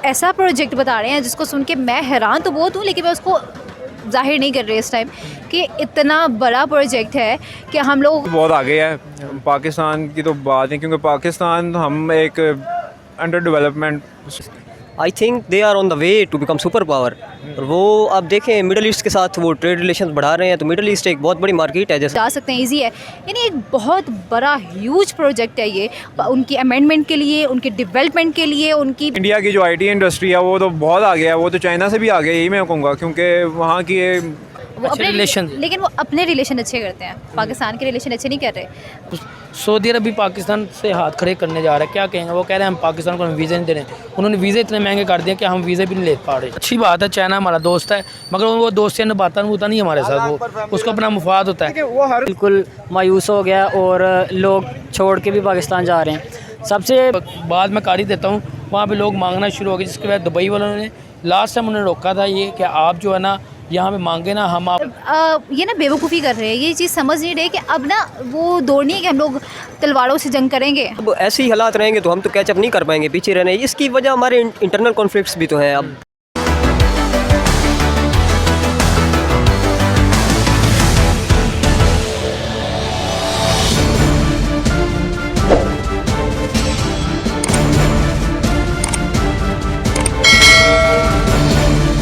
ऐसा प्रोजेक्ट बता रहे हैं जिसको सुन के मैं हैरान तो बहुत हूँ, लेकिन मैं उसको जाहिर नहीं कर रही इस टाइम कि इतना बड़ा प्रोजेक्ट है कि हम लोग बहुत आगे है। पाकिस्तान की तो बात नहीं, क्योंकि पाकिस्तान हम एक under development. I think they are on the way to become super power. और वो आप देखें मिडल ईस्ट के साथ वो ट्रेड रिलेशन बढ़ा रहे हैं, तो मिडल ईस्ट एक बहुत बड़ी मार्केट है जैसे जा सकते हैं, ईजी है। यानी एक बहुत बड़ा ह्यूज प्रोजेक्ट है ये, उनकी अमेंडमेंट के लिए, उनके डेवलपमेंट के लिए, उनकी इंडिया की जो आईटी इंडस्ट्री है वो तो बहुत आगे है, वो तो चाइना से भी आगे है, यही मैं कहूँगा, क्योंकि वहाँ की वो अपने रिलेशन, लेकिन वो अपने रिलेशन अच्छे करते हैं, पाकिस्तान के रिलेशन अच्छे नहीं कर रहे। सऊदी अरब भी पाकिस्तान से हाथ खड़े करने जा रहा है, क्या कहेंगे? वो कह रहे हैं हम पाकिस्तान को वीज़े नहीं दे रहे, उन्होंने वीज़े इतने महंगे कर दिए कि हम वीज़े भी नहीं ले पा रहे। अच्छी बात है, चाइना हमारा दोस्त है, मगर वो दोस्ती निभाता नहीं हमारे साथ, वो उसको अपना मुफाद होता है। बिल्कुल मायूस हो गया और लोग छोड़ के भी पाकिस्तान जा रहे हैं। सबसे बाद में कारी देता हूँ, वहाँ पे लोग मांगना शुरू हो गए, जिसके बाद दुबई वालों ने लास्ट टाइम उन्होंने रोका था ये कि आप जो है ना यहाँ पे मांगे ना हम आप ये ना बेवकूफ़ी कर रहे हैं, ये चीज़ समझ नहीं रहे कि अब ना वो दौड़ नहीं है कि हम लोग तलवारों से जंग करेंगे। अब ऐसे ही हालात रहेंगे तो हम तो कैचअप नहीं कर पाएंगे, पीछे रहने। इसकी वजह हमारे इंटरनल कॉन्फ्लिक्ट्स भी तो हैं। अब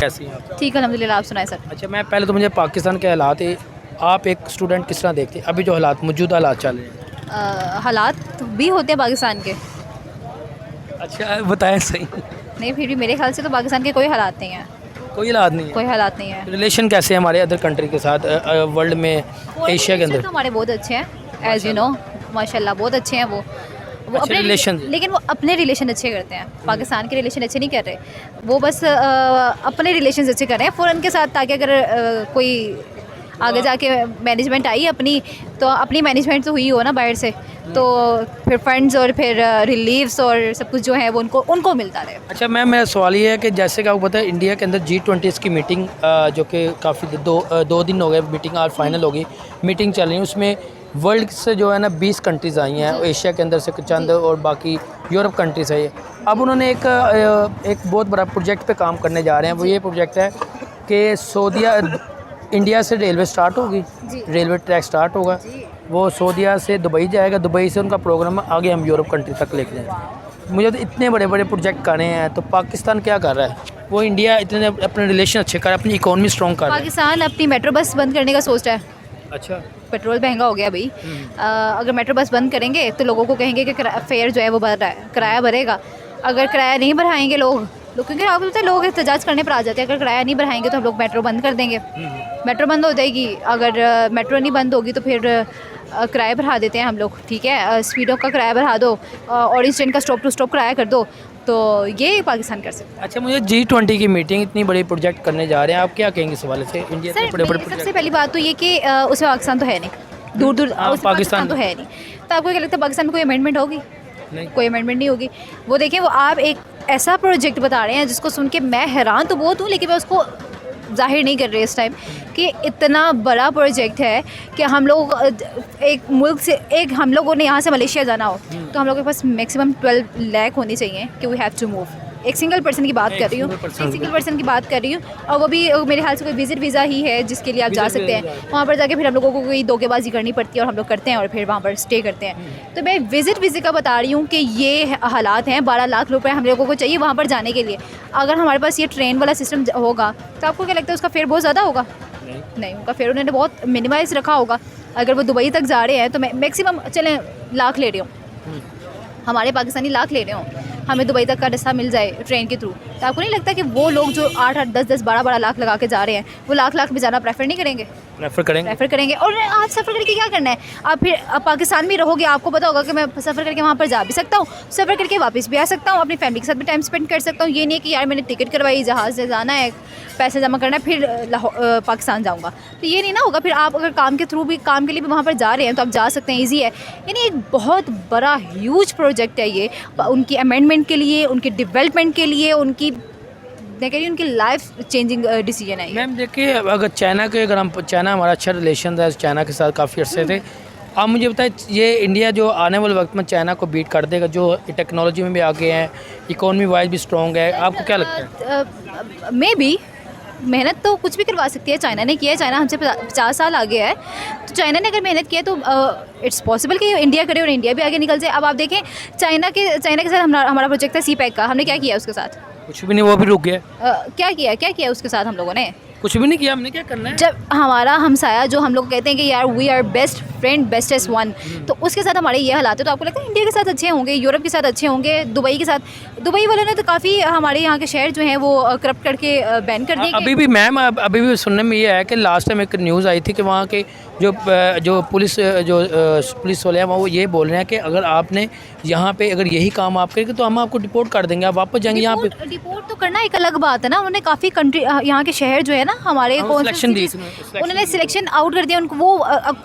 कैसी हैं आप? ठीक है, अल्हम्दुलिल्लाह। आप सुनाए सर। अच्छा, मैं पहले तो मुझे पाकिस्तान के हालात है, आप एक स्टूडेंट किस तरह देखते हैं अभी जो हालात मौजूदा हालात चल रहे हैं? हालात भी होते हैं पाकिस्तान के। अच्छा बताएं सही। नहीं, फिर भी मेरे ख्याल से तो पाकिस्तान के कोई हालात नहीं है, कोई हालात नहीं है। कोई हालात नहीं है। रिलेशन कैसे हैं हमारे अदर कंट्री के साथ, वर्ल्ड में, एशिया के अंदर? तो हमारे बहुत अच्छे हैं, एज यू नो, माशाल्लाह बहुत अच्छे हैं वो अच्छे रिलेशन, लेकिन वो अपने रिलेशन अच्छे करते हैं, पाकिस्तान के रिलेशन अच्छे नहीं कर रहे। वो बस अपने रिलेशन अच्छे कर रहे हैं फ़ौरन के साथ, ताकि अगर कोई आगे जाके मैनेजमेंट आई अपनी, तो अपनी मैनेजमेंट तो हुई हो ना बाहर से, तो फिर फंड्स और फिर रिलीफ्स और सब कुछ जो है वो उनको मिलता रहे। अच्छा मैम, मेरा सवाल ये है कि जैसे कि आपको पता है इंडिया के अंदर G20 की मीटिंग जो कि काफ़ी दो दिन हो गए, मीटिंग आज फाइनल होगी, मीटिंग चल रही है, उसमें वर्ल्ड से जो है ना 20 कंट्रीज़ आई हैं, एशिया के अंदर से चंद और बाकी यूरोप कंट्रीज़ है। अब उन्होंने एक बहुत बड़ा प्रोजेक्ट पे काम करने जा रहे हैं। वो ये प्रोजेक्ट है कि इंडिया से रेलवे स्टार्ट होगी, रेलवे ट्रैक स्टार्ट होगा, वो सऊदीया से दुबई जाएगा, दुबई से उनका प्रोग्राम आगे हम यूरोप कंट्री तक लेके जाएंगे। मुझे तो इतने बड़े बड़े प्रोजेक्ट करने हैं, तो पाकिस्तान क्या कर रहा है? वो इंडिया इतने अपने रिलेशन अच्छे कर रहा है, अपनी इकोनॉमी स्ट्रॉन्ग कर रहा है। पाकिस्तान अपनी मेट्रो बस बंद करने का सोच रहा है। अच्छा, पेट्रोल महंगा हो गया भाई, अगर मेट्रो बस बंद करेंगे तो लोगों को कहेंगे कि फेयर जो है वो बढ़ रहा है, किराया बढ़ेगा। अगर किराया नहीं बढ़ाएंगे लोग, क्योंकि आपको पता है लोग एहतजाज करने पर आ जाते हैं, अगर किराया नहीं बढ़ाएंगे तो हम लोग मेट्रो बंद कर देंगे, मेट्रो बंद हो जाएगी। अगर मेट्रो नहीं बंद होगी तो फिर किराया बढ़ा देते हैं हम लोग, ठीक है, स्पीडों का किराया बढ़ा दो, ऑरेंज ट्रेन का स्टॉप टू स्टॉप किराया कर दो, तो ये पाकिस्तान कर सकता है। अच्छा, मुझे G20 की मीटिंग इतनी बड़ी प्रोजेक्ट करने जा रहे हैं, आप क्या कहेंगे इस हवाले से? इंडिया के बड़े बड़े सबसे पहली बात तो ये कि उसमें पाकिस्तान तो है नहीं, दूर दूर पाकिस्तान तो है नहीं, तो आपको क्या लगता है पाकिस्तान में कोई अमेंडमेंट होगी? नहीं, कोई अमेंडमेंट नहीं होगी। वो देखें, वो आप एक ऐसा प्रोजेक्ट बता रहे हैं जिसको सुन के मैं हैरान तो बहुत हूँ, लेकिन मैं उसको जाहिर नहीं कर रही इस टाइम कि इतना बड़ा प्रोजेक्ट है कि हम लोग एक मुल्क से, एक हम लोगों ने यहाँ से मलेशिया जाना हो तो हम लोगों के पास मैक्सिमम 12 लाख होनी चाहिए कि वी हैव टू मूव। एक सिंगल पर्सन की बात कर रही हूँ, एक सिंगल पर्सन की बात कर रही हूँ, और वो भी मेरे ख्याल से कोई विजिट वीज़ा ही है जिसके लिए आप जा सकते हैं। वहाँ पर जाके फिर हम लोगों को कोई धोखेबाजी करनी पड़ती है और हम लोग करते हैं और फिर वहाँ पर स्टे करते हैं। तो मैं विजिट वीज़े का बता रही हूँ कि ये हालात हैं, 12 लाख रुपए हम लोगों को चाहिए वहाँ पर जाने के लिए। अगर हमारे पास ये ट्रेन वाला सिस्टम होगा तो आपको क्या लगता है उसका फेयर बहुत ज़्यादा होगा? नहीं, उनका फेयर उन्होंने बहुत मिनिमाइज़ रखा होगा। अगर वो दुबई तक जा रहे हैं तो मैक्सिमम चलें लाख ले रही हूँ, हमारे पाकिस्तानी लाख ले रहे हों, हमें दुबई तक का रास्ता मिल जाए ट्रेन के थ्रू, तो आपको नहीं लगता कि वो लोग जो 8-8, 10-10, 12-12 लाख लगा के जा रहे हैं वो लाख में जाना प्रेफर नहीं करेंगे? प्रेफर करेंगे। और आप सफ़र करके क्या करना है? आप फिर पाकिस्तान में रहोगे, आपको पता होगा कि मैं सफ़र करके वहाँ पर जा भी सकता हूँ, सफ़र करके वापस भी आ सकता हूँ, अपनी फैमिली के साथ भी टाइम स्पेंड कर सकता हूँ। ये नहीं है कि यार मैंने टिकट करवाई, जहाज़ से जाना है, पैसे जमा करना है, फिर पाकिस्तान जाऊँगा, तो ये नहीं ना होगा। फिर आप अगर काम के थ्रू भी, काम के लिए भी वहाँ पर जा रहे हैं तो आप जा सकते हैं, ईजी है। यानी एक बहुत बड़ा ह्यूज प्रोजेक्ट है ये, उनकी अमेंडमेंट के लिए, उनके डेवलपमेंट के लिए, उनकी मैं कह रही हूँ उनकी लाइफ चेंजिंग डिसीजन है। मैम देखिए, अगर चाइना हमारा अच्छा रिलेशन था, चाइना के साथ काफ़ी अर्से थे, आप मुझे बताएं, ये इंडिया जो आने वाले वक्त में चाइना को बीट कर देगा, जो टेक्नोलॉजी में भी आगे हैं, इकोनॉमी वाइज भी स्ट्रॉन्ग है, आपको क्या लगता है? मे बी मेहनत तो कुछ भी करवा सकती है, चाइना ने किया है, चाइना हमसे 50 साल आगे है, तो चाइना ने अगर मेहनत किया तो इट्स पॉसिबल कि इंडिया करे और इंडिया भी आगे निकल जाए। अब आप देखें चाइना के साथ हमारा प्रोजेक्ट था CPEC का, हमने क्या किया उसके साथ? कुछ भी नहीं, वो भी रुक गया। क्या किया उसके साथ हम लोगों ने? कुछ भी नहीं किया, हमने क्या करना है? जब हमारा हमसाया जो हम लोग कहते हैं कि यार we are best friend bestest one, तो उसके साथ हमारे ये हालात है, तो आपको लगता है इंडिया के साथ अच्छे होंगे, यूरोप के साथ अच्छे होंगे, दुबई के साथ? दुबई वालों ने तो काफ़ी हमारे यहाँ के शहर जो हैं वो करप्ट करके बैन कर दिए। अभी भी मैम, अभी भी सुनने में ये है कि लास्ट टाइम एक न्यूज़ आई थी कि वहाँ के जो पुलिस वाले हैं वो ये बोल रहे हैं कि अगर आपने यहाँ पे अगर यही काम आप करेंगे तो हम आपको डिपोर्ट कर देंगे, आप वापस जाएंगे यहाँ पे। डिपोर्ट तो करना एक अलग बात है ना, उन्होंने काफ़ी कंट्री यहाँ के शहर जो है ना हमारे सिलेक्शन दी, उन्होंने सिलेक्शन आउट कर दिया उनको। वो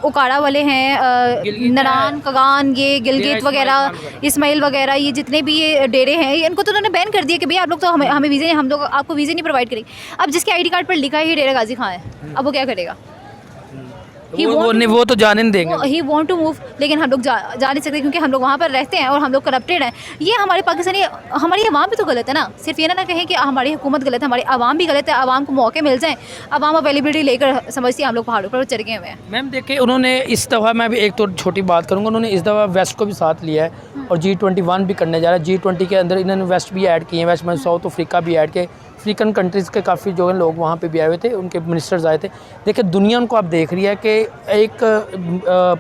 उकाड़ा वाले हैं, नरान कगान, ये गिलगित वगैरह, इस्माइल वगैरह, ये जितने भी ये डेरे हैं, इनको तो उन्होंने बैन कर दिया कि भैया आप लोग तो हमें वीज़े, हम लोग आपको वीज़े नहीं प्रोवाइड करेंगे। अब जिसके ID कार्ड पर लिखा है ये डेरा गाजी खां है, अब वो क्या करेगा? वो तो जाने नहीं देंगे। ही वांट टू मूव, लेकिन हम लोग जा नहीं सकते क्योंकि हम लोग वहाँ पर रहते हैं और हम लोग करप्टेड हैं। ये हमारे पाकिस्तानी, हमारी आवाम भी तो गलत है ना, सिर्फ ये ना कहें कि हमारी हुकूमत गलत है, हमारी आवाम भी गलत है। आवाम को मौके मिल जाएं, आवाम अवेलेबिलिटी लेकर समझती है हम लोग पहाड़ों पर चढ़ गए हुए हैं। मैम देखिए, उन्होंने इस दफ़ा, मैं भी एक तो छोटी बात करूँगा, उन्होंने इस दफ़ा वेस्ट को भी साथ लिया है और G21 भी करने जा रहा है। G20 के अंदर इन्होंने वेस्ट भी ऐड किए हैं, वेस्ट में साउथ अफ्रीका भी ऐड किए, अफ्रीकन कंट्रीज़ के काफ़ी जो है लोग वहाँ पे भी आए हुए थे, उनके मिनिस्टर्स आए थे। देखिए दुनिया उनको आप देख रही है कि एक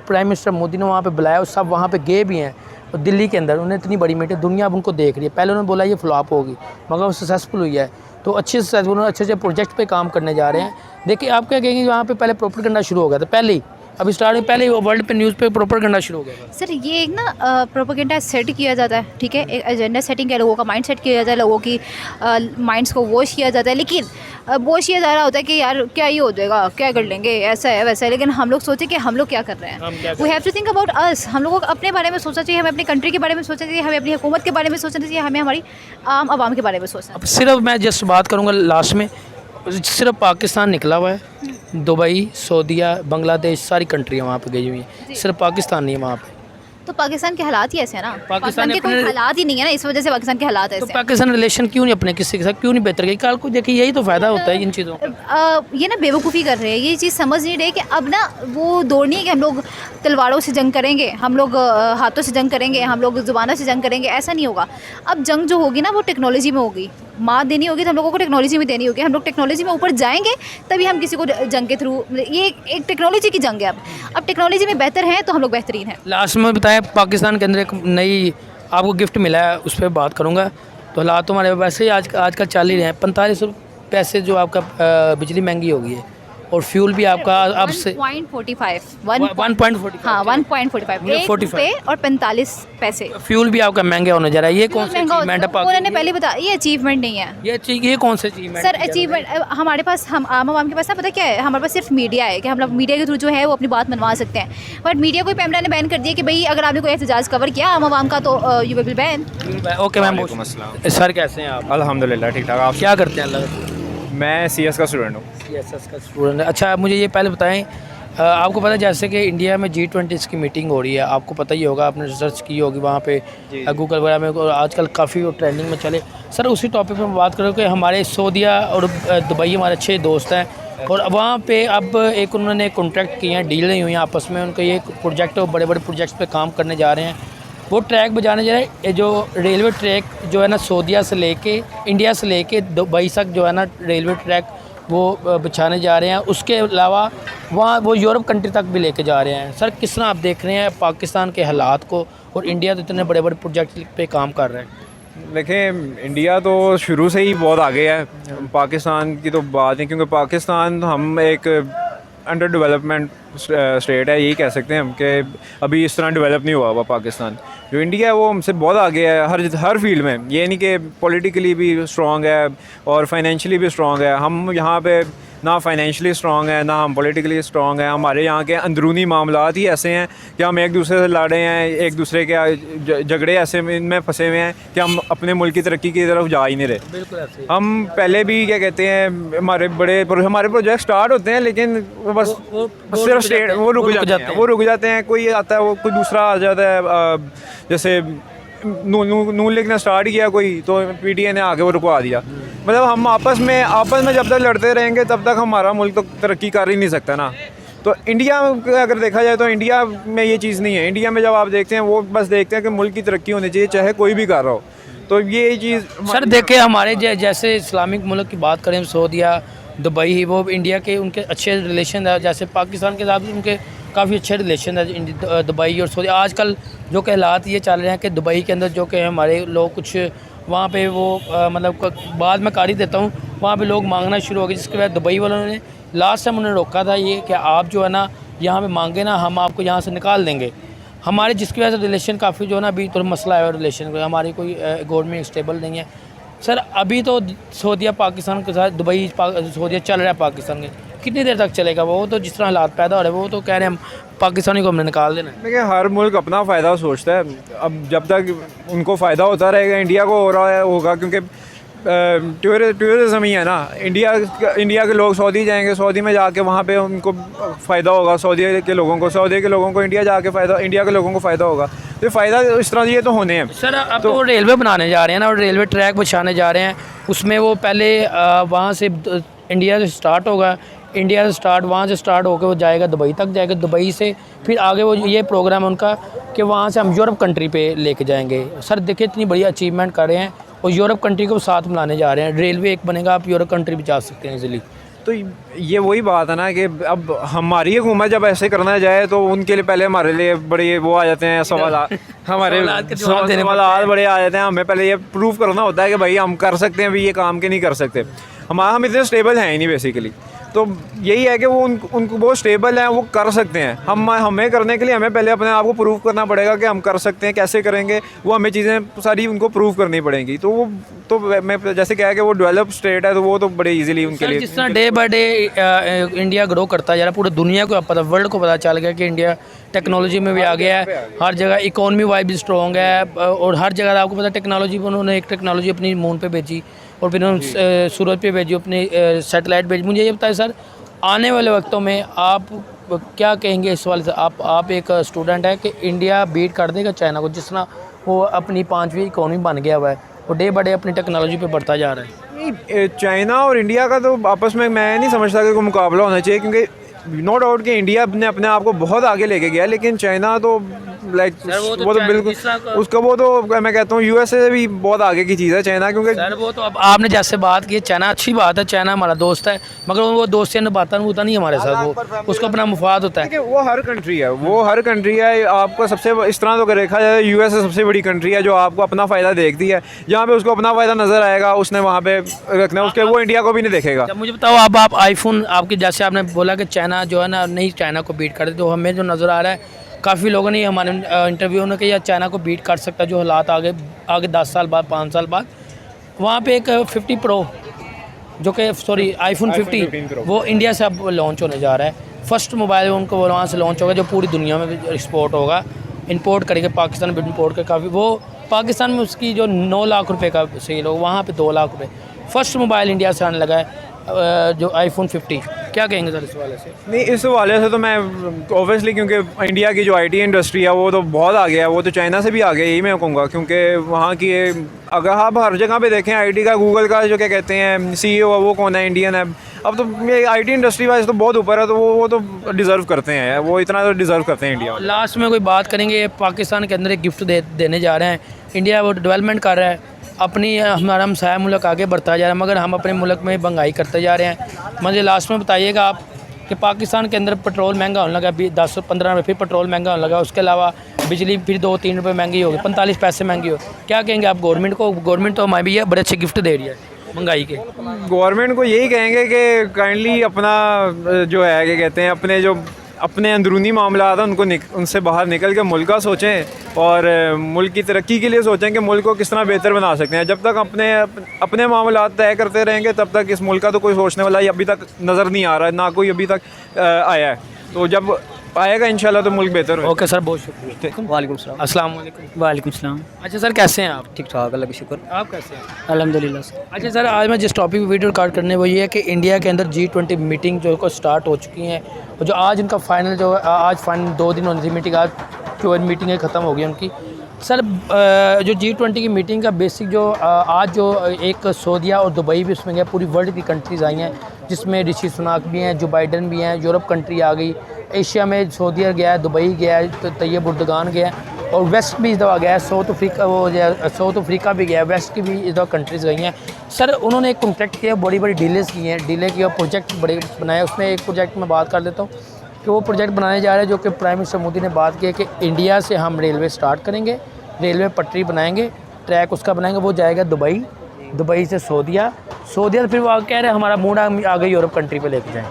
प्राइम मिनिस्टर मोदी ने वहाँ पे बुलाया और सब वहाँ पे गए भी हैं, और दिल्ली के अंदर उन्हें इतनी बड़ी मीटिंग, दुनिया अब उनको देख रही है। पहले उन्होंने बोला ये फ्लॉप होगी, मगर वो सक्सेसफुल हुई है, तो अच्छे अच्छे प्रोजेक्ट पे काम करने जा रहे हैं। देखिए आप क्या कहेंगे, वहाँ पे पहले प्रोपेगेंडा शुरू हो गया था, पहले ही अभी स्टार्टिंग पहले वर्ल्ड पे न्यूज़ पे प्रोपेगेंडा शुरू हो गया। सर ये एक ना प्रोपेगेंडा सेट किया जाता है, ठीक है, एक एजेंडा सेटिंग है, लोगों का माइंड सेट किया जाता है, लोगों की माइंड्स को वॉश किया जाता है, लेकिन वॉश किया जा रहा होता है कि यार क्या ही हो जाएगा, क्या कर लेंगे, ऐसा है वैसा है, लेकिन हम लोग सोचे कि हम लोग क्या कर रहे हैं। We have to think about us. हम लोगों को अपने बारे में सोचना चाहिए, हमें अपनी कंट्री के बारे में सोचना चाहिए, हमें अपनी हुकूमत के बारे में सोचना चाहिए, हमें हमारी आम आवाम के बारे में सोचना चाहिए। सिर्फ मैं जस्ट बात करूँगा लास्ट में, सिर्फ पाकिस्तान निकला हुआ है, दुबई, सऊदीया, बांग्लादेश, सारी कंट्रियाँ वहाँ पे गई हुई हैं, सिर्फ पाकिस्तान नहीं है वहाँ पे। तो पाकिस्तान के हालात ही ऐसे हैं ना, पाकिस्तान के कोई अपने- हालात ही नहीं है ना, इस वजह से पाकिस्तान के हालात तो ऐसे हैं। पाकिस्तान रिलेशन क्यों नहीं अपने किसी के साथ क्यों नहीं बेहतर गई? कल को देखिए यही तो फ़ायदा होता है इन चीज़ों का। ये ना बेवकूफ़ी कर रहे हैं, ये चीज़ समझ नहीं रहे कि अब ना वो दौड़ नहीं है कि हम लोग तलवारों से जंग करेंगे, हम लोग हाथों से जंग करेंगे, हम लोग ज़ुबानों से जंग करेंगे, ऐसा नहीं होगा। अब जंग जो होगी ना वो टेक्नोलॉजी में होगी, मात देनी होगी तो हम लोगों को टेक्नोलॉजी में देनी होगी। हम लोग टेक्नोलॉजी में ऊपर जाएंगे तभी हम किसी को जंग के थ्रू, ये एक टेक्नोलॉजी की जंग है। अब टेक्नोलॉजी में बेहतर हैं तो हम लोग बेहतरीन हैं। लास्ट में बताया पाकिस्तान के अंदर एक नई आपको गिफ्ट मिला है, उस पर बात करूँगा। तो हालात तुम्हारे वैसे ही आजकल चल ही रहे हैं। 45 पैसे जो आपका बिजली महंगी हो गई है और फ्यूल भी आपका अब से 1.45 1.45 1.45 1 रुपये और 45 पैसे फ्यूल भी आपका महंगा होने जा रहा है। ये कौन सा महंगा अचीवमेंट है? उन्होंने पहले बताया, ये अचीवमेंट नहीं है। ये कौन सा अचीवमेंट सर अचीवमेंट हमारे पास, हम आम आवाम के पास ना पता क्या है, हमारे पास सिर्फ मीडिया है कि हम लोग मीडिया के थ्रू जो है वो अपनी बात मनवा सकते हैं। बट मीडिया को पैमरा ने बैन कर दिया कि भाई अगर आपने कोई एहतजाज कवर किया आम आवाम का तो you will ban. Okay ma'am, वालेकुम अस्सलाम। सर कैसे हैं आप? अल्हम्दुलिल्लाह ठीक ठाक। आप क्या करते हैं? अल्लाह मैं CS का स्टूडेंट हूँ। CSS का स्टूडेंट है। अच्छा मुझे ये पहले बताएं, आपको पता है जैसे कि इंडिया में G20 की मीटिंग हो रही है, आपको पता ही होगा, आपने रिसर्च की होगी वहाँ पे गूगल वगैरह में, और आजकल काफ़ी वो ट्रेंडिंग में चले। सर उसी टॉपिक में बात करो कि हमारे सऊदीया और दुबई हमारे अच्छे दोस्त हैं और वहाँ पे अब एक उन्होंने कॉन्ट्रैक्ट किए हैं, डील नहीं हुई हैं आपस में, उनके ये प्रोजेक्ट बड़े बड़े प्रोजेक्ट्स पे काम करने जा रहे हैं। वो ट्रैक बजाने जा रहे हैं, ये जो रेलवे ट्रैक जो है ना सऊदीया से लेके इंडिया से लेके दुबई तक जो है ना रेलवे ट्रैक वो बिछाने जा रहे हैं। उसके अलावा वहाँ वो यूरोप कंट्री तक भी लेके जा रहे हैं। सर किस तरह आप देख रहे हैं पाकिस्तान के हालात को, और इंडिया तो इतने बड़े बड़े प्रोजेक्ट पे काम कर रहे हैं? देखें इंडिया तो शुरू से ही बहुत आगे है, पाकिस्तान की तो बात है, क्योंकि पाकिस्तान हम एक अंडर डेवलपमेंट स्टेट है, यही कह सकते हैं हम कि अभी इस तरह डेवलप नहीं हुआ हुआ पाकिस्तान। जो इंडिया है वो हमसे बहुत आगे है हर फील्ड में। ये नहीं कि पॉलिटिकली भी स्ट्रॉन्ग है और फाइनेंशियली भी स्ट्रॉन्ग है। हम यहाँ पे ना फाइनेंशियली स्ट्रॉन्ग है, ना हम पॉलिटिकली स्ट्रॉन्ग है। हमारे यहाँ के अंदरूनी मामलात ही ऐसे हैं कि हम एक दूसरे से लड़ रहे हैं, एक दूसरे के झगड़े ऐसे इनमें फंसे हुए हैं कि हम अपने मुल्क की तरक्की की तरफ जा ही नहीं रहे। बिल्कुल ऐसे हम पहले भी क्या कहते हैं हमारे प्रोजेक्ट स्टार्ट होते हैं, लेकिन वो बस सिर्फ स्टेट वो रुक जाते हैं। कोई आता है, वो कोई दूसरा आ जाता है, जैसे नून लीग ने स्टार्ट किया कोई, तो पीटीए ने आगे वो रुकवा दिया। मतलब हम आपस में जब तक लड़ते रहेंगे तब तक हमारा मुल्क तो तरक्की कर ही नहीं सकता ना। तो इंडिया अगर देखा जाए तो इंडिया में ये चीज़ नहीं है। इंडिया में जब आप देखते हैं वो बस देखते हैं कि मुल्क की तरक्की होनी चाहिए, चाहे कोई भी कर रहा हो। तो ये चीज़ सर देखिए, हमारे जैसे इस्लामिक मुल्क की बात करें, सऊदीया, दुबई, वो इंडिया के उनके अच्छे रिलेशन है। जैसे पाकिस्तान के साथ भी उनके काफ़ी अच्छे रिलेशन है दुबई और सऊदी। आजकल जो कि हालात ये चल रहे हैं कि दुबई के अंदर जो कि हमारे लोग कुछ वहाँ पे वो मतलब बाद में कारी देता हूँ, वहाँ पे लोग मांगना शुरू हो गए, जिसके बाद दुबई वालों ने लास्ट टाइम उन्होंने रोका था ये कि आप जो है ना यहाँ पे मांगे ना, हम आपको यहाँ से निकाल देंगे। हमारे जिसकी वजह से रिलेशन काफ़ी जो है ना अभी थोड़ा मसला है रिलेशन का, हमारी कोई गवर्नमेंट स्टेबल नहीं है। सर अभी तो सऊदीया पाकिस्तान के साथ दुबई सऊदीया चल रहा है पाकिस्तान के, कितनी देर तक चलेगा? वो तो जिस तरह हालात पैदा हो रहे हैं वो तो कह रहे हैं हम पाकिस्तानी को हमने निकाल देना है। देखिए, हर मुल्क अपना फ़ायदा सोचता है। अब जब तक उनको फ़ायदा होता रहेगा, इंडिया को हो रहा है होगा, क्योंकि टूरिज़म ही है ना। इंडिया के लोग सऊदी जाएंगे, सऊदी में जाके वहाँ पे उनको फ़ायदा होगा, सऊदी के लोगों को इंडिया जाके फ़ायदा, इंडिया के लोगों को फ़ायदा होगा। तो फ़ायदा इस तरह ये तो होने हैं। सर अब तो रेलवे बनाने जा रहे हैं ना, और रेलवे ट्रैक बिछाने जा रहे हैं। उसमें वो पहले वहाँ से इंडिया से स्टार्ट होगा, इंडिया से स्टार्ट वहाँ से स्टार्ट होकर वो जाएगा दुबई तक जाएगा, दुबई से फिर आगे वो ये प्रोग्राम है उनका कि वहाँ से हम यूरोप कंट्री पे लेके जाएंगे। सर देखिए इतनी बड़ी अचीवमेंट कर रहे हैं, और यूरोप कंट्री को साथ मिलाने जा रहे हैं। रेलवे एक बनेगा, आप यूरोप कंट्री भी जा सकते हैं इजीली। तो ये वही बात है ना कि अब हमारी हुकूमत जब ऐसे करना जाए तो उनके लिए पहले हमारे लिए बड़े वो आ जाते हैं सवाल, हमारे सवाल बड़े आ जाते हैं। हमें पहले ये प्रूव करना होता है कि भाई हम कर सकते हैं, अभी ये काम के नहीं कर सकते। हम इतने स्टेबल हैं ही नहीं बेसिकली। तो यही है कि वो उनको बहुत स्टेबल हैं, वो कर सकते हैं। हमें करने के लिए हमें पहले अपने आप को प्रूव करना पड़ेगा कि हम कर सकते हैं। कैसे करेंगे वो हमें चीज़ें सारी उनको प्रूव करनी पड़ेंगी। तो वो तो मैं जैसे कहा कि वो डेवलप स्टेट है, तो वो तो बड़े इजीली उनके लिए। जिस तरह day by day India grow करता जा रहा है, पूरी दुनिया को पता, वर्ल्ड को पता चल गया कि इंडिया टेक्नोलॉजी में भी आ गया है। हर जगह इकोनॉमी वाइज भी स्ट्रॉन्ग है, और हर जगह आपको पता टेक्नोलॉजी पर उन्होंने एक टेक्नोलॉजी अपनी मून पे भेजी, और फिर उन्होंने सूरज पे भेजी, अपनी सैटेलाइट भेजी। मुझे ये बताएं सर, आने वाले वक्तों में आप क्या कहेंगे इस वाले से? आप एक स्टूडेंट है कि इंडिया बीट कर देगा चाइना को, जिस तरह वो अपनी 5वीं इकोनॉमी बन गया हुआ है, वो डे बाय डे अपनी टेक्नोलॉजी पे बढ़ता जा रहा है। नहीं, चाइना और इंडिया का तो आपस में मैं नहीं समझता कि कोई मुकाबला होना चाहिए, क्योंकि नो डाउट कि इंडिया ने अपने आप को बहुत आगे लेके गया, लेकिन चाइना तो लाइक वो तो बिल्कुल उसका वो तो मैं कहता हूँ यूएसए से भी बहुत आगे की चीज़ है चाइना। क्योंकि सर वो तो अब आपने जैसे बात की, चाइना अच्छी बात है, चाइना हमारा दोस्त है, मगर वो दोस्तियाँ निभाता नहीं हमारे साथ, वो उसको अपना मुफाद होता है। वो हर कंट्री है। आपको सबसे इस तरह तो देखा जाए यूएसए सबसे बड़ी कंट्री है जो आपको अपना फ़ायदा देखती है। जहाँ पे उसको अपना फ़ायदा नज़र आएगा उसने वहाँ पे रखना है, उसके वो इंडिया को भी नहीं देखेगा। मुझे बताओ, अब आप आईफोन, आपके जैसे आपने बोला कि चाइना जो है ना नहीं चाइना को बीट कर दे, तो हमें जो नज़र आ रहा है, काफ़ी लोगों ने हमारे इंटरव्यू में किया चाइना को बीट कर सकता है, जो हालात आगे 10 साल बाद 5 साल बाद। वहाँ पे एक 50 प्रो जो कि आईफोन 50 वो इंडिया से अब लॉन्च होने जा रहा है। फर्स्ट मोबाइल उनको वो वहाँ से लॉन्च होगा, जो पूरी दुनिया में एक्सपोर्ट होगा, इंपोर्ट करेंगे पाकिस्तान में, इंपोर्ट कर काफ़ी वो पाकिस्तान में उसकी जो 9 लाख रुपए का सेल हो, वहाँ पे 2 लाख रुपए। फर्स्ट मोबाइल इंडिया से आने लगा है जो आईफोन 50। क्या कहेंगे सर इस वाले से? नहीं, इस वाले से तो मैं ऑब्वियसली, क्योंकि इंडिया की जो आईटी इंडस्ट्री है वो तो बहुत आगे है, वो तो चाइना से भी आगे, यही मैं कहूँगा। क्योंकि वहाँ की अगर आप हर जगह पे देखें आईटी का, गूगल का जो क्या कहते हैं सीईओ है वो कौन है, इंडियन है। अब तो ये आईटी इंडस्ट्री वाइज तो बहुत ऊपर है, तो वो तो डिज़र्व करते हैं, वो इतना तो डिज़र्व करते हैं इंडिया। लास्ट में कोई बात करेंगे, पाकिस्तान के अंदर एक गिफ्ट देने जा रहे हैं। इंडिया वो डेवलपमेंट कर रहा है अपनी, हमारा हमसाया मुल्क आगे बढ़ता जा रहा है, मगर हम अपने मुल्क में महंगाई करते जा रहे हैं। मुझे लास्ट में बताइएगा आप कि पाकिस्तान के अंदर पेट्रोल महंगा होने लगा, 10-15 रुपये, फिर पेट्रोल महंगा होने लगा, उसके अलावा बिजली फिर 2-3 रुपये महंगी होगी, 45 पैसे महंगी हो। क्या कहेंगे आप गवर्नमेंट को? गवर्नमेंट तो हमारे भी बड़े अच्छे गिफ्ट दे रही है महंगाई के। गवर्नमेंट को यही कहेंगे कि काइंडली अपना जो है क्या कहते हैं अपने जो अपने अंदरूनी मामला हैं उनको उनसे बाहर निकल के मुल्क का सोचें और मुल्क की तरक्की के लिए सोचें कि मुल्क को किस तरह बेहतर बना सकते हैं। जब तक अपने मामला तय करते रहेंगे तब तक इस मुल्क का तो कोई सोचने वाला अभी तक नज़र नहीं आ रहा है, ना कोई अभी तक आया है। तो जब आएगा इंशाल्लाह तो मुल्क बेहतर होगा। ओके सर, बहुत शुक्रिया। वालेकुम सलाम। अस्सलाम वालेकुम। वालेकुम सलाम। अच्छा सर, कैसे हैं आप? ठीक ठाक, अल्लाह का शुक्र। आप कैसे हैं? अल्हम्दुलिल्लाह सर। अच्छा सर, आज मैं जिस टॉपिक पर वीडियो रिकॉर्ड करने वो ये है कि इंडिया के अंदर G20 मीटिंग जो को स्टार्ट हो चुकी हैं और जो आज उनका फाइनल जो आज फाइनल 2 दिन होनी थी मीटिंग, आज 2 मीटिंगें ख़त्म हो गई उनकी। सर जो G20 की मीटिंग का बेसिक जो आज जो एक सऊदीया और दुबई भी उसमें गया, पूरी वर्ल्ड की कंट्रीज़ आई हैं जिसमें ऋषि सुनाक भी हैं, जो बाइडन भी हैं, यूरोप कंट्री आ गई, एशिया में सऊदीया गया है, दुबई गया है, तैयब उर्दगान गया है और वेस्ट भी इस दफ़ा गया है, साउथ अफ्रीका भी गया है, वेस्ट की भी इस दफ़ा कंट्रीज़ गई हैं। सर उन्होंने एक कॉन्ट्रैक्ट किया, बड़ी बड़ी डीलें की हैं, डीले किया, प्रोजेक्ट बड़े बनाए। उसमें एक प्रोजेक्ट में बात कर लेता हूँ कि वो प्रोजेक्ट बनाने जा रहे हैं जो कि प्राइम मिनिस्टर मोदी ने बात की है कि इंडिया से हम रेलवे स्टार्ट करेंगे, रेलवे पटरी बनाएंगे, ट्रैक उसका बनाएंगे, वो जाएगा दुबई, दुबई से सऊदीया से फिर वो कह रहे हैं हमारा मूड आ गई यूरोप कंट्री पे लेके जाएँ।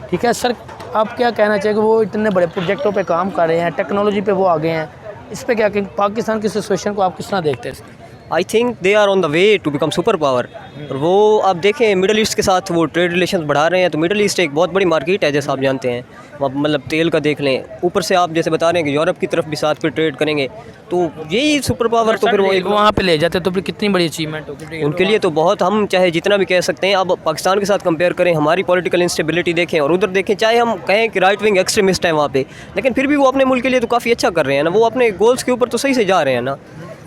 ठीक है सर, आप क्या कहना चाहिए कि वो इतने बड़े प्रोजेक्टों पे काम कर रहे हैं, टेक्नोलॉजी पे वो आगे हैं, इस पे क्या कि पाकिस्तान की सिचुएशन को आप किस तरह देखते हैं? I think they are on the way to become super power. और वो आप देखें मिडल ईस्ट के साथ वो ट्रेड रिलेशन बढ़ा रहे हैं, तो मिडल ईस्ट एक बहुत बड़ी मार्केट है जैसा आप जानते हैं। आप मतलब तेल का देख लें, ऊपर से आप जैसे बता रहे हैं कि यूरोप की तरफ भी साथ फिर ट्रेड करेंगे, तो यही सुपर पावर। तो फिर वो वहाँ पे ले जाते तो फिर कितनी बड़ी अचीवमेंट होगी उनके लिए, तो बहुत, हम चाहे जितना भी कह सकते हैं। अब पाकिस्तान के साथ कंपेयर करें, हमारी पॉलिटिकल इंस्टेबिलिटी देखें और उधर देखें, चाहे हम कहें कि राइट विंग एक्सट्रीमिस्ट है वहाँ पे, लेकिन फिर भी वो अपने मुल्क के लिए तो काफ़ी अच्छा कर रहे हैं ना, वो अपने गोल्स के ऊपर तो सही से जा रहे हैं ना।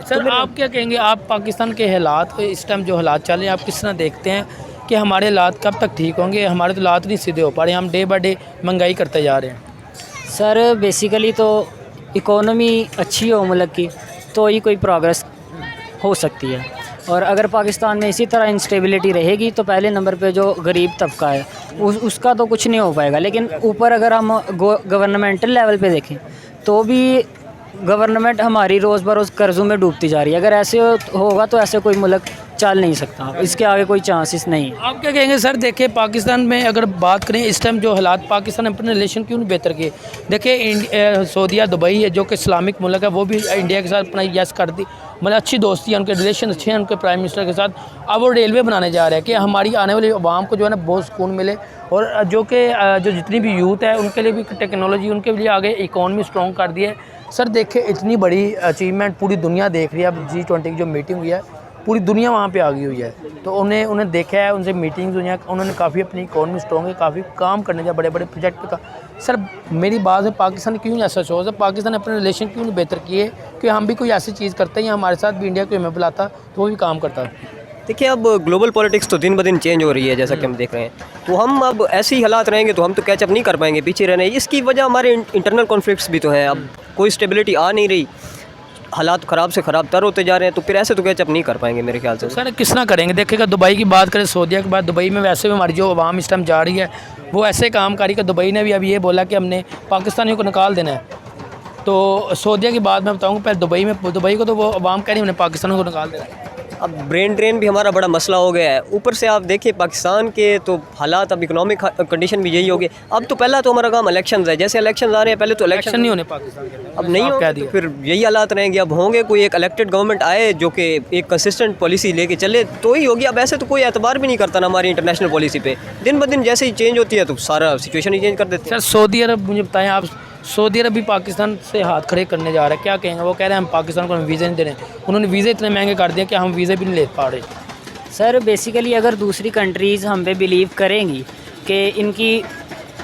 सर आप क्या कहेंगे, आप पाकिस्तान के हालात इस टाइम जो हालात चल रहे हैं आप किस तरह देखते हैं कि हमारे हालात कब तक ठीक होंगे? हमारे तो हालात नहीं सीधे हो पा रहे, हम डे बाय डे महंगाई करते जा रहे हैं। सर बेसिकली तो इकोनॉमी अच्छी हो मुल्क की तो ही कोई प्रोग्रेस हो सकती है, और अगर पाकिस्तान में इसी तरह इंस्टेबिलिटी रहेगी तो पहले नंबर पे जो गरीब तबका है उसका तो कुछ नहीं हो पाएगा। लेकिन ऊपर अगर हम गवर्नमेंटल लेवल पे देखें तो भी गवर्नमेंट हमारी रोज़ बरोज़ कर्ज़ों में डूबती जा रही है। अगर ऐसे होगा तो ऐसे कोई मुल्क चल नहीं सकता, इसके आगे कोई चांसेस नहीं है। आप क्या कहेंगे सर? देखिए पाकिस्तान में अगर बात करें इस टाइम जो हालात, पाकिस्तान ने अपने रिलेशन क्यों नहीं बेहतर किए? देखिए सऊदीया दुबई है जो कि इस्लामिक मुल्क है, वो भी इंडिया के साथ अपना यस कर दी, मतलब अच्छी दोस्ती है, उनके रिलेशन अच्छे हैं उनके प्राइम मिनिस्टर के साथ। अब वो रेलवे बनाने जा रहे हैं कि हमारी आने वाली आवाम को जो है ना बहुत सुकून मिले, और जो जितनी भी यूथ है उनके लिए भी टेक्नोलॉजी, उनके लिए आगे इकॉनमी स्ट्रॉन्ग कर दी है। सर देखिए इतनी बड़ी अचीवमेंट पूरी दुनिया देख रही है। अब G20 की जो मीटिंग हुई है पूरी दुनिया वहाँ पे आ गई हुई है, तो उन्हें देखा है, उनसे मीटिंग्स हुई हैं, उन्होंने काफ़ी अपनी इकॉनमी स्ट्रॉन्ग है, काफ़ी काम करने जा बड़े बड़े प्रोजेक्ट का। सर मेरी बात है, पाकिस्तान क्यों नहीं ऐसा सोच है? पाकिस्तान ने अपने रिलेशन क्यों नहीं बेहतर किए कि हम भी कोई ऐसी चीज़ करते हैं, हमारे साथ भी इंडिया को हमें बुलाता तो वो भी काम करता। देखिए अब ग्लोबल पॉलिटिक्स तो दिन ब दिन चेंज हो रही है जैसा कि हम देख रहे हैं, तो हम अब ऐसे ही हालात रहेंगे तो हम तो कैचअप नहीं कर पाएंगे, पीछे रहने। इसकी वजह हमारे इंटरनल कॉन्फ्लिक्ट्स भी तो हैं। अब कोई स्टेबिलिटी आ नहीं रही, हालात ख़राब से ख़राब तर होते जा रहे हैं, तो फिर ऐसे तो कैचअप नहीं कर पाएंगे मेरे ख्याल से। सर किस तरह करेंगे? देखिएगा दुबई की बात करें, सऊदीया की बात, दुबई में वैसे भी हमारी जो आवाम इस टाइम जा रही है वो ऐसे काम करी कि दुबई ने भी अब ये बोला कि हमने पाकिस्तानियों को निकाल देना है। तो सऊदीया की बात मैं बताऊँगा, पहले दुबई को तो वो आवाम कह रही है हमने पाकिस्तानियों को निकाल देना है। अब ब्रेन ड्रेन भी हमारा बड़ा मसला हो गया है। ऊपर से आप देखिए पाकिस्तान के तो हालात, अब इकोनॉमिक कंडीशन भी यही हो गई। अब तो पहला तो हमारा काम इलेक्शंस है, जैसे इलेक्शंस आ रहे हैं, पहले तो इलेक्शन नहीं होने पाकिस्तान के, अब नहीं होगा तो फिर यही हालात रहेंगे। अब होंगे, कोई एक इलेक्टेड गवर्नमेंट आए जो कि एक कंसिस्टेंट पॉलिसी लेके चले तो ही होगी। अब ऐसे तो कोई एतबार भी नहीं करता ना हमारी इंटरनेशनल पॉलिसी पे। दिन ब दिन जैसे ही चेंज होती है तो सारा सिचुएशन ही चेंज कर देते हैं। सर सऊदी अरब, मुझे बताएं आप, सऊदी अरब भी पाकिस्तान से हाथ खड़े करने जा रहा है, क्या कहेंगे? वो कह रहे हैं हम पाकिस्तान को वीज़े नहीं दे रहे, उन्होंने वीज़े इतने महंगे कर दिए कि हम वीज़े भी नहीं ले पा रहे। सर बेसिकली अगर दूसरी कंट्रीज़ हम पे बिलीव करेंगी कि इनकी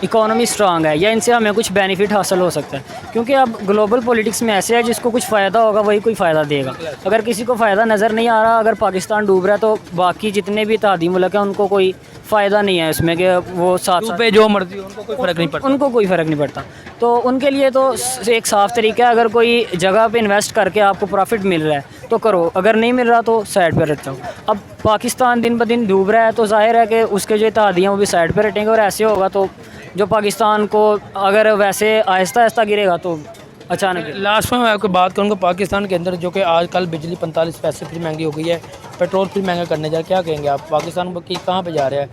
इकोनॉमी स्ट्रांग है या इनसे हमें कुछ बेनिफिट हासिल हो सकता है, क्योंकि अब ग्लोबल पॉलिटिक्स में ऐसे है जिसको कुछ फ़ायदा होगा वही कोई फ़ायदा देगा। अगर किसी को फ़ायदा नज़र नहीं आ रहा, अगर पाकिस्तान डूब रहा है तो बाकी जितने भी इत्तेहादी मुल्क हैं उनको कोई फ़ायदा नहीं है इसमें कि वो साथ पे जो मर्जी उनको कोई फ़र्क नहीं पड़ता, उनको कोई फ़र्क नहीं पड़ता। तो उनके लिए तो एक साफ़ तरीका है, अगर कोई जगह पे इन्वेस्ट करके आपको प्रॉफिट मिल रहा है तो करो, अगर नहीं मिल रहा तो साइड पर रख जाओ। अब पाकिस्तान दिन ब दिन डूब रहा है तो जाहिर है कि उसके जो इत्तेहादी हैं वो भी साइड पर रटेंगे, और ऐसे होगा तो जो पाकिस्तान को अगर वैसे आहिस्ता आहिस्ता गिरेगा तो अचानक। लास्ट में मैं आपको बात करूँगा पाकिस्तान के अंदर जो कि आजकल बिजली 45 पैसे फिर महंगी हो गई है, पेट्रोल फिर महंगा करने जा रहा है, क्या कहेंगे आप? पाकिस्तान की कहाँ पे जा रहा है?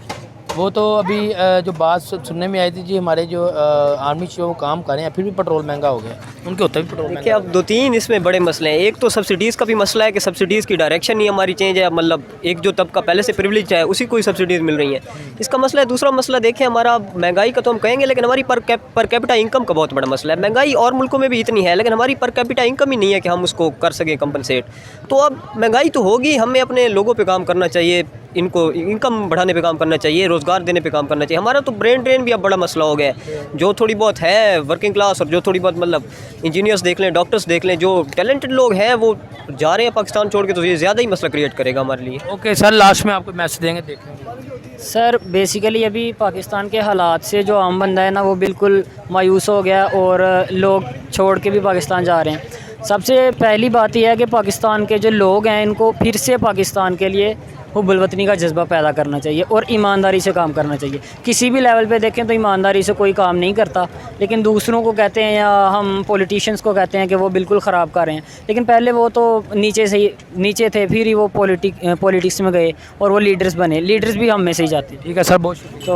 वो तो अभी जो बात सुनने में आई थी जी, हमारे जो आर्मी जो वो काम कर रहे हैं, फिर भी पेट्रोल महंगा हो गया, उनके होते भी पेट्रोल देखिए महंगा। अब 2-3 इसमें बड़े मसले हैं। एक तो सब्सिडीज़ का भी मसला है कि सब्सिडीज़ की डायरेक्शन ही हमारी चेंज है, मतलब एक जो तबका पहले से प्रिविलेज है उसी को ही सब्सिडीज़ मिल रही हैं, इसका मसला है। दूसरा मसला देखें हमारा महंगाई का तो हम कहेंगे, लेकिन हमारी पर कैपिटा इनकम का बहुत बड़ा मसला है। महंगाई और मुल्कों में भी इतनी है, लेकिन हमारी पर कैपिटा इनकम ही नहीं है कि हम उसको कर सकें कंपनसेट। तो अब महंगाई तो होगी, हमें अपने लोगों पे काम करना चाहिए, इनको इनकम बढ़ाने पे काम करना चाहिए, रोज़गार देने पे काम करना चाहिए। हमारा तो ब्रेन ड्रेन भी अब बड़ा मसला हो गया है। जो थोड़ी बहुत है वर्किंग क्लास और जो थोड़ी बहुत मतलब इंजीनियर्स देख लें, डॉक्टर्स देख लें, जो टैलेंटेड लोग हैं वो जा रहे हैं पाकिस्तान छोड़ के, तो ये ज़्यादा ही मसला क्रिएट करेगा हमारे लिए। ओके सर, लास्ट में आपको मैसेज देंगे, देखेंगे। सर बेसिकली अभी पाकिस्तान के हालात से जो आम बंदा है ना वो बिल्कुल मायूस हो गया और लोग छोड़ के भी पाकिस्तान जा रहे हैं। सबसे पहली बात यह है कि पाकिस्तान के जो लोग हैं इनको फिर से पाकिस्तान के लिए हुब्बुल वतनी का जज्बा पैदा करना चाहिए और ईमानदारी से काम करना चाहिए। किसी भी लेवल पे देखें तो ईमानदारी से कोई काम नहीं करता, लेकिन दूसरों को कहते हैं या हम पॉलिटिशियंस को कहते हैं कि वो बिल्कुल ख़राब कर रहे हैं, लेकिन पहले वो तो नीचे थे, फिर ही वो पॉलिटिक्स में गए और वो लीडर्स बने। लीडर्स भी हम में से ही जाते हैं। ठीक है सर, बहुत शुक्रिया। तो